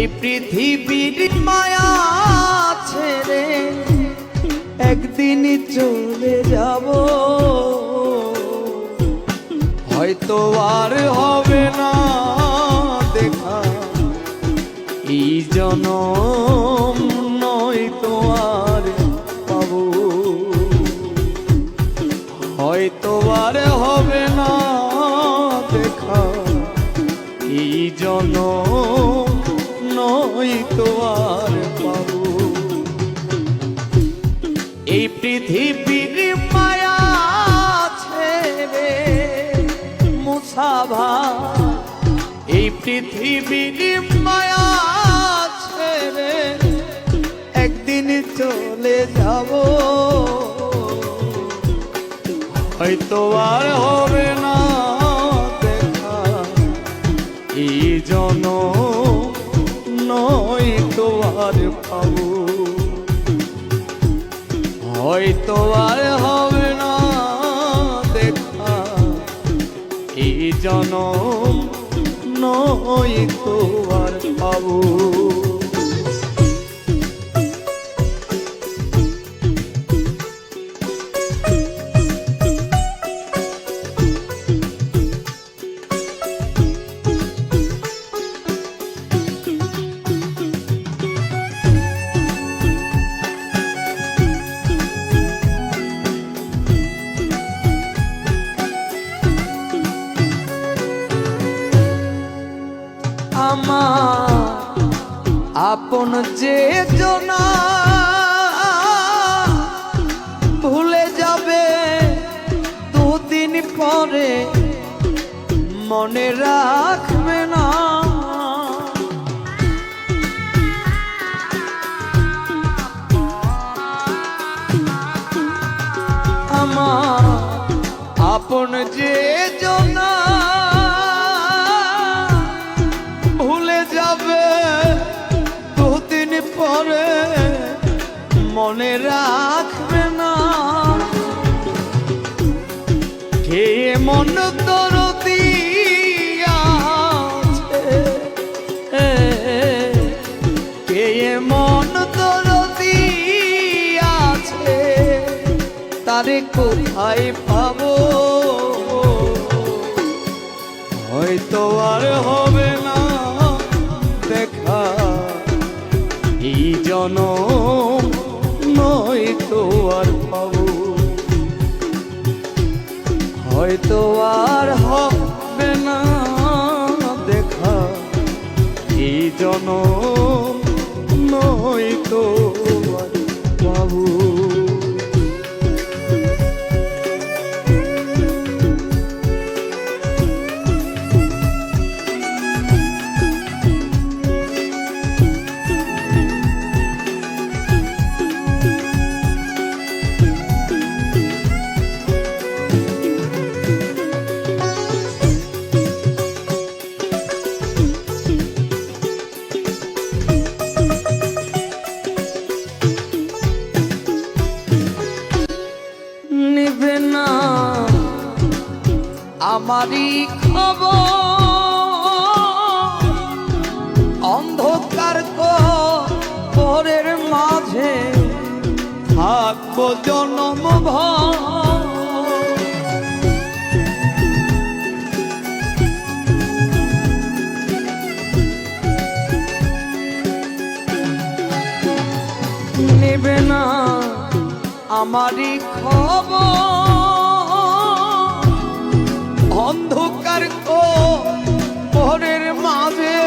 এই পৃথিবীর মায়া ছেড়ে একদিন চলে যাব, হয়তো আর হবে না দেখা এই জনম, নয়তো আর পাবো, হয়তো আর হবে না দেখা এই জনম, নয়তো আর পাবো। এই পৃথিবীর মায়া ছেড়ে মুসাভা, এই পৃথিবীর মায়া ছেড়ে একদিন চলে যাব, হয়তো আর হবে না দেখা এই জনম, নয়তো আর পাবো, হয়তো আর হবে না দেখা এই জনম, নয়তো আর পাবো। আমার আপন যে জনা ভুলে যাবে দুদিন পরে, মনে রাখবে না আমার আপন যে জনা ভুলে যাবে দুদিন পরে, মনে রাখবে না কে মন দরদি আছে, কে মন দরদি আছে, তারে কোথায় পাবো, হয়তো আর হবে না দেখা এই জনম, নয়তো আর পাবো, হয়তো আর হবে না দেখা এই জনম, নয়তো আর পাবো। নিবে না আমারই খবর, অন্ধকার ঘরের মাঝে থাকবো জনম ভর, নেবে না আমারই খবর, অন্ধকার ঘরের মাঝে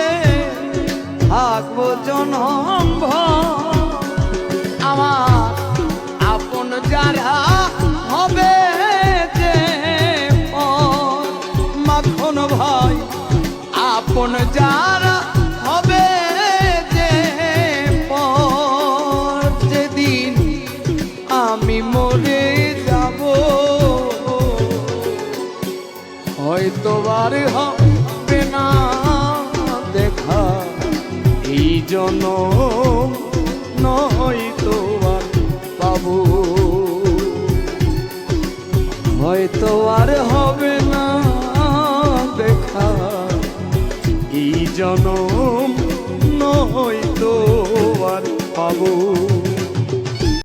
থাকবো জনম ভর, আমার আপন যারা হবে যে পর, মাখন ভাই আপন যারা হবে যে পর, যেদিন আমি মরে যাব, হয়তো আর হবে না দেখা এই জনম, নয়তো আর পাবো, হয়তো আর হবে না দেখা এই জনম, নয় আর পাবো